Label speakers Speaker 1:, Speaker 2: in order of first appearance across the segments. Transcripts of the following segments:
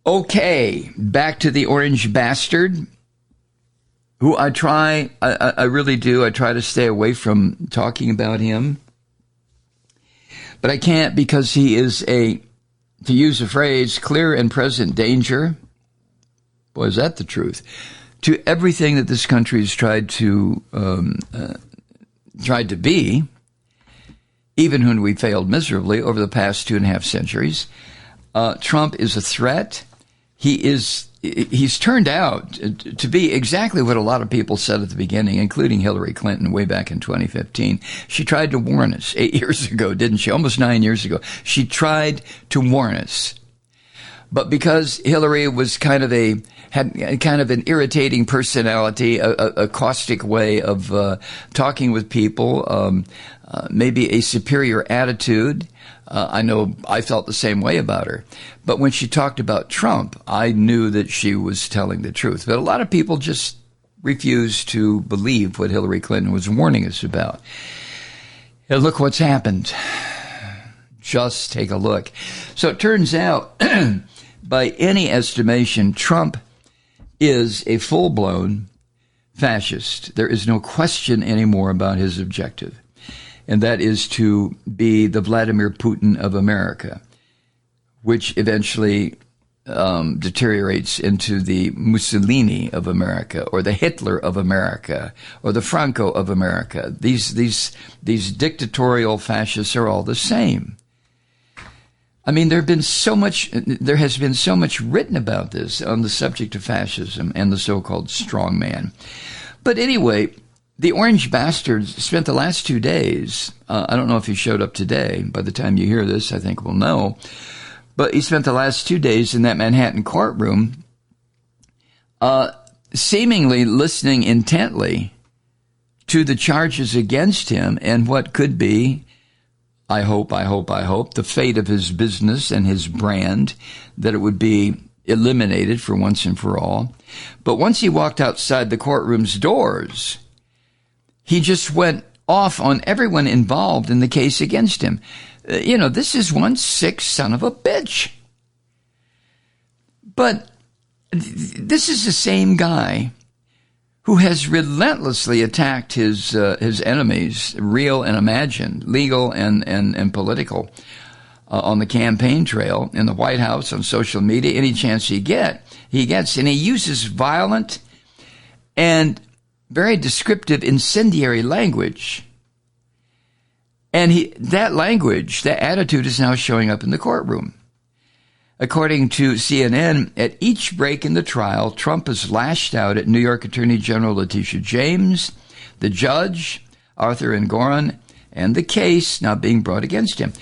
Speaker 1: Okay, back to the orange bastard, who I really do. I try to stay away from talking about him. But I can't, because he is to use a phrase, clear and present danger. Boy, is that the truth. To everything that this country has tried to be, even when we failed miserably over the past 2.5 centuries. Trump is a threat. He's turned out to be exactly what a lot of people said at the beginning, including Hillary Clinton way back in 2015. She tried to warn us 8 years ago, didn't she? Almost 9 years ago. She tried to warn us. But because Hillary was had kind of an irritating personality, a caustic way of talking with people, maybe a superior attitude. I know I felt the same way about her. But when she talked about Trump, I knew that she was telling the truth. But a lot of people just refused to believe what Hillary Clinton was warning us about. And look what's happened. Just take a look. So it turns out, by any estimation, Trump is a full-blown fascist. There is no question anymore about his objective, and that is to be the Vladimir Putin of America, which eventually deteriorates into the Mussolini of America, or the Hitler of America, or the Franco of America. These dictatorial fascists are all the same. I mean, there has been so much written about this on the subject of fascism and the so-called strong man. But anyway, the orange bastard spent the last 2 days, I don't know if he showed up today. By the time you hear this, I think we'll know. But he spent the last 2 days in that Manhattan courtroom, seemingly listening intently to the charges against him and what could be, I hope, the fate of his business and his brand, that it would be eliminated for once and for all. But once he walked outside the courtroom's doors, he just went off on everyone involved in the case against him. This is one sick son of a bitch. But this is the same guy who has relentlessly attacked his enemies, real and imagined, legal and political, on the campaign trail, in the White House, on social media, any chance he gets. And he uses violent and very descriptive, incendiary language. And that language, that attitude, is now showing up in the courtroom. According to CNN, at each break in the trial, Trump has lashed out at New York Attorney General Letitia James, the judge, Arthur Engoron, and the case now being brought against him.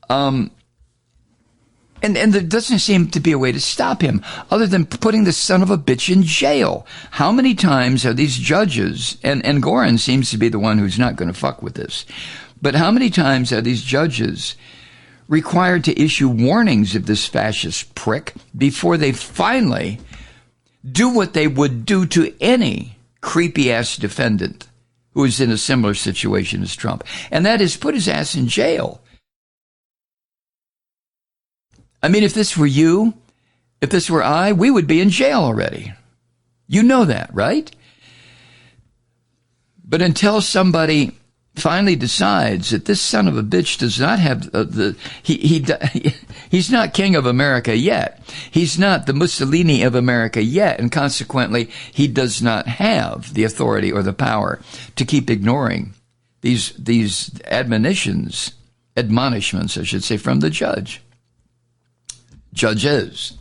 Speaker 1: And there doesn't seem to be a way to stop him other than putting the son of a bitch in jail. How many times are these judges, and Engoron seems to be the one who's not going to fuck with this, but how many times are these judges required to issue warnings of this fascist prick before they finally do what they would do to any creepy-ass defendant who is in a similar situation as Trump? And that is put his ass in jail. I mean, if this were you, if this were I, we would be in jail already. You know that, right? But until somebody finally decides that this son of a bitch does not have he's not king of America yet. He's not the Mussolini of America yet, and consequently, he does not have the authority or the power to keep ignoring these admonishments, I should say, from the judges.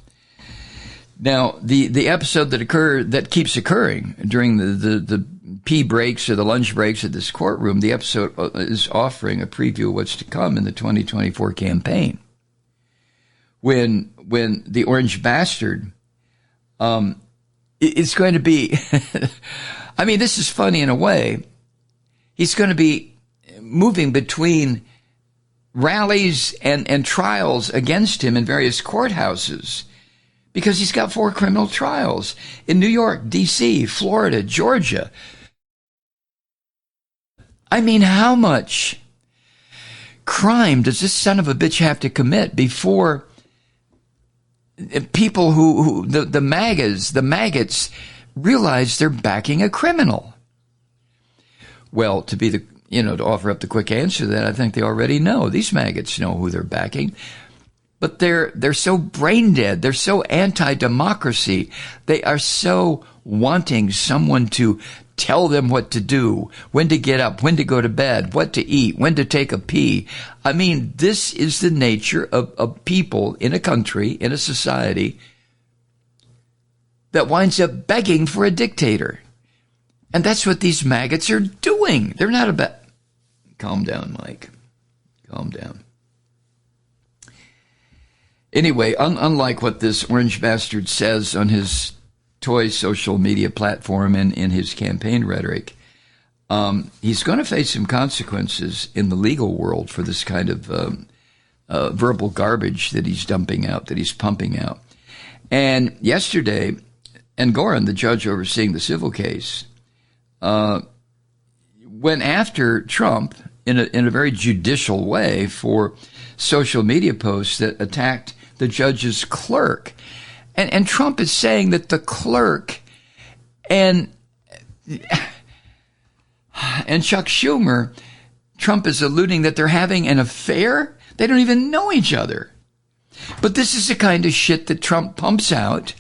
Speaker 1: Now, the episode that keeps occurring during the pee breaks or the lunch breaks at this courtroom, the episode is offering a preview of what's to come in the 2024 campaign. When the orange bastard, it's going to be, I mean, this is funny in a way. He's going to be moving between rallies and trials against him in various courthouses, because he's got 4 criminal trials in New York, D.C., Florida, Georgia. I mean, how much crime does this son of a bitch have to commit before people who the maggots realize they're backing a criminal. Well, to offer up the quick answer to that, I think they already know. These maggots know who they're backing. But they're so brain dead. They're so anti-democracy. They are so wanting someone to tell them what to do, when to get up, when to go to bed, what to eat, when to take a pee. I mean, this is the nature of people in a country, in a society, that winds up begging for a dictator. And that's what these maggots are doing. They're not about... Calm down, Mike. Calm down. Anyway, unlike what this orange bastard says on his toy social media platform and in his campaign rhetoric, he's going to face some consequences in the legal world for this kind of verbal garbage that he's dumping out, that he's pumping out. And yesterday, Engoron, the judge overseeing the civil case, went after Trump in a very judicial way for social media posts that attacked the judge's clerk. And Trump is saying that the clerk and Chuck Schumer, Trump is alluding that they're having an affair. They don't even know each other. But this is the kind of shit that Trump pumps out,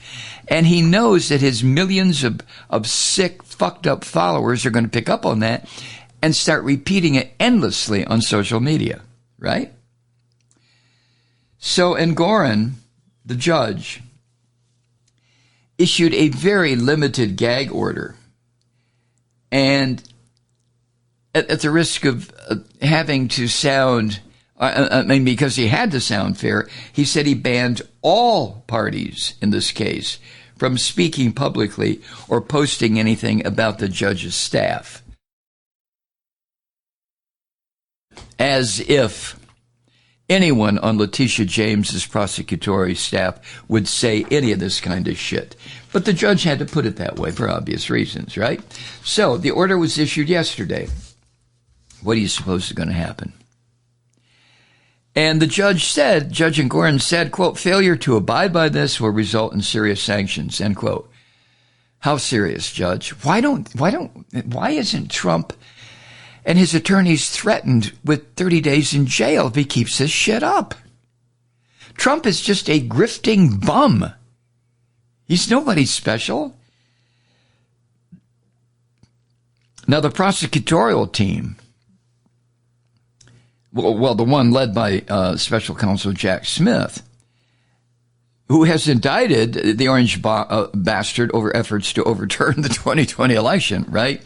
Speaker 1: and he knows that his millions of sick, fucked up followers are going to pick up on that and start repeating it endlessly on social media, right? So Engoron, the judge, issued a very limited gag order. And at the risk of having to sound, because he had to sound fair, he said he banned all parties in this case from speaking publicly or posting anything about the judge's staff. As if anyone on Letitia James's prosecutorial staff would say any of this kind of shit. But the judge had to put it that way for obvious reasons, right? So the order was issued yesterday. What do you suppose is going to happen? And the judge Engoron said, quote, failure to abide by this will result in serious sanctions, end quote. How serious, Judge? Why isn't Trump and his attorneys threatened with 30 days in jail if he keeps this shit up? Trump is just a grifting bum. He's nobody special. Now, the prosecutorial team, well, the one led by Special Counsel Jack Smith, who has indicted the orange bastard over efforts to overturn the 2020 election, right?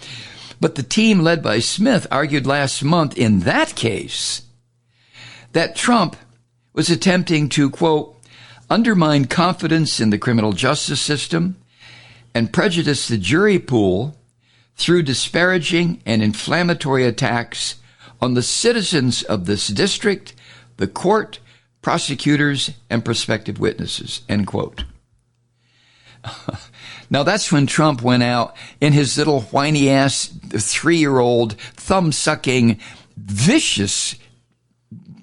Speaker 1: But the team led by Smith argued last month in that case that Trump was attempting to, quote, undermine confidence in the criminal justice system and prejudice the jury pool through disparaging and inflammatory attacks on the citizens of this district, the court, prosecutors, and prospective witnesses, end quote. Now, that's when Trump went out in his little whiny-ass 3-year-old, thumb-sucking, vicious,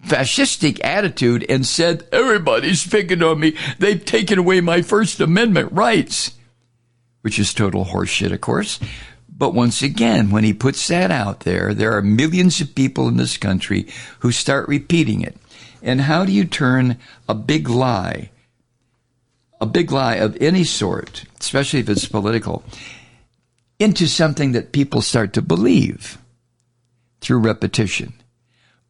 Speaker 1: fascistic attitude and said, everybody's picking on me. They've taken away my First Amendment rights, which is total horseshit, of course. But once again, when he puts that out there, there are millions of people in this country who start repeating it. And how do you turn a big lie of any sort, especially if it's political, into something that people start to believe through repetition?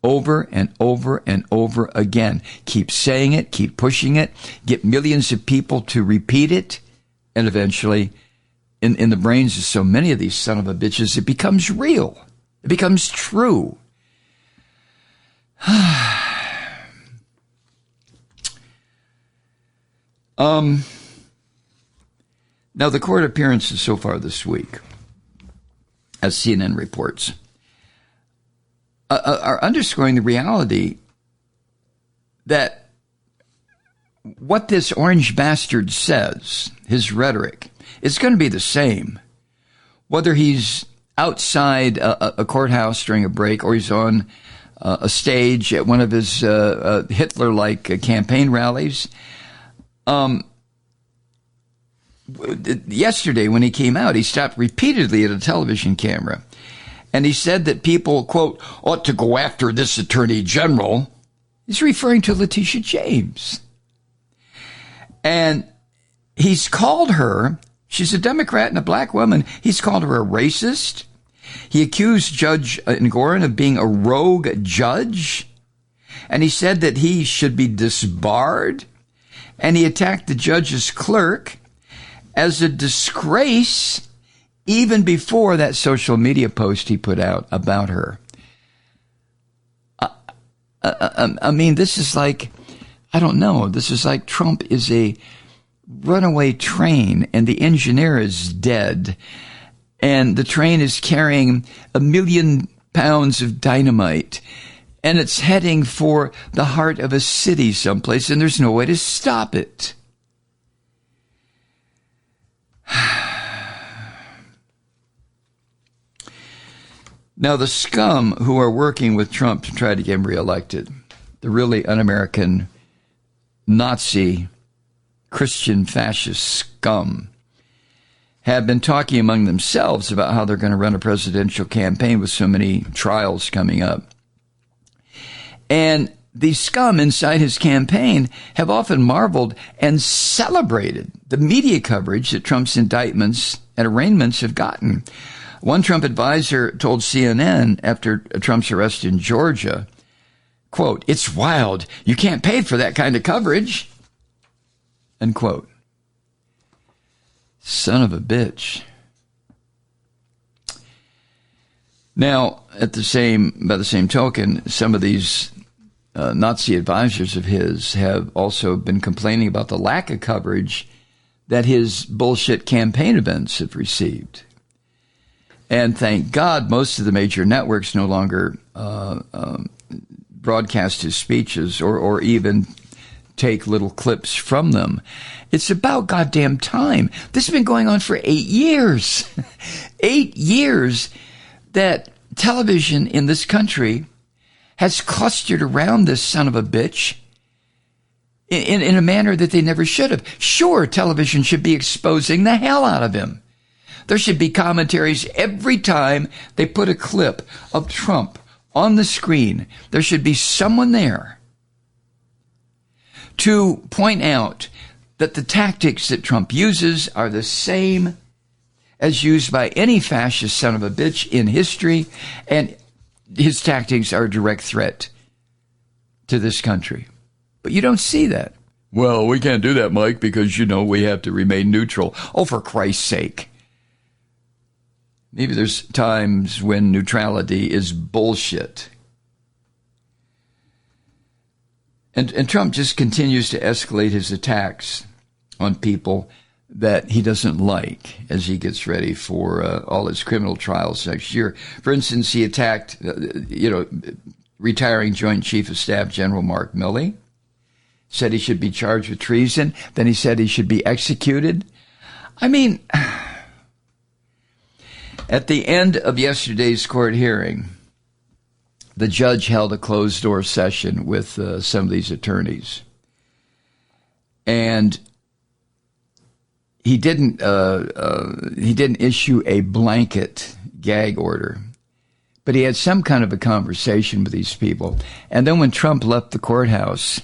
Speaker 1: Over and over and over again. Keep saying it, keep pushing it, get millions of people to repeat it, and eventually, in the brains of so many of these son of a bitches, it becomes real. It becomes true. Now, the court appearances so far this week, as CNN reports, are underscoring the reality that what this orange bastard says, his rhetoric, is going to be the same, whether he's outside a courthouse during a break or he's on a stage at one of his Hitler-like campaign rallies. Yesterday when he came out, he stopped repeatedly at a television camera. And he said that people, quote, ought to go after this attorney general. He's referring to Letitia James. And he's called her, she's a Democrat and a black woman, he's called her a racist. He accused Judge Engoron of being a rogue judge. And he said that he should be disbarred. And he attacked the judge's clerk as a disgrace even before that social media post he put out about her. I mean, this is like, I don't know, this is like Trump is a runaway train and the engineer is dead and the train is carrying 1 million pounds of dynamite and it's heading for the heart of a city someplace and there's no way to stop it. Now, the scum who are working with Trump to try to get him reelected, the really un-American Nazi Christian fascist scum, have been talking among themselves about how they're going to run a presidential campaign with so many trials coming up. And the scum inside his campaign have often marveled and celebrated the media coverage that Trump's indictments and arraignments have gotten. One Trump advisor told CNN after Trump's arrest in Georgia, quote, "It's wild. You can't pay for that kind of coverage." End quote. Son of a bitch. Now, by the same token, some of these Nazi advisors of his have also been complaining about the lack of coverage that his bullshit campaign events have received. And thank God most of the major networks no longer broadcast his speeches or even take little clips from them. It's about goddamn time. This has been going on for 8 years. 8 years that television in this country has clustered around this son of a bitch in a manner that they never should have. Sure, television should be exposing the hell out of him. There should be commentaries every time they put a clip of Trump on the screen. There should be someone there to point out that the tactics that Trump uses are the same as used by any fascist son of a bitch in history, and his tactics are a direct threat to this country. But you don't see that. Well, we can't do that, Mike, because, we have to remain neutral. Oh, for Christ's sake. Maybe there's times when neutrality is bullshit. And Trump just continues to escalate his attacks on people that he doesn't like as he gets ready for all his criminal trials next year. For instance, he attacked, retiring Joint Chief of Staff General Mark Milley, said he should be charged with treason. Then he said he should be executed. I mean, at the end of yesterday's court hearing, the judge held a closed-door session with some of these attorneys. And he didn't issue a blanket gag order, but he had some kind of a conversation with these people. And then when Trump left the courthouse,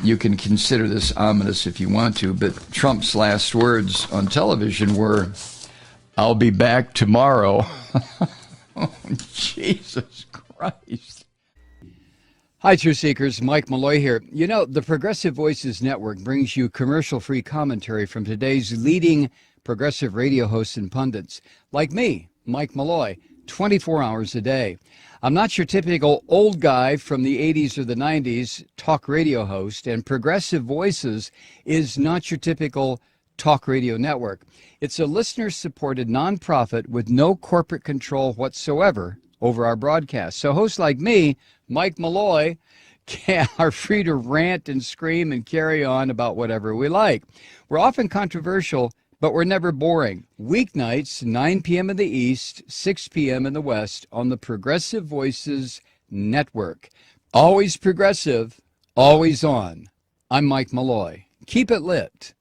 Speaker 1: you can consider this ominous if you want to, but Trump's last words on television were, "I'll be back tomorrow." Oh, Jesus Christ. Hi, Truth Seekers. Mike Malloy here. The Progressive Voices Network brings you commercial-free commentary from today's leading progressive radio hosts and pundits, like me, Mike Malloy, 24 hours a day. I'm not your typical old guy from the 80s or the 90s talk radio host, and Progressive Voices is not your typical talk radio network. It's a listener-supported nonprofit with no corporate control whatsoever over our broadcast. So hosts like me, Mike Malloy, are free to rant and scream and carry on about whatever we like. We're often controversial, but we're never boring. Weeknights, 9 p.m. in the East, 6 p.m. in the West on the Progressive Voices Network. Always progressive, always on.
Speaker 2: I'm Mike Malloy. Keep it lit.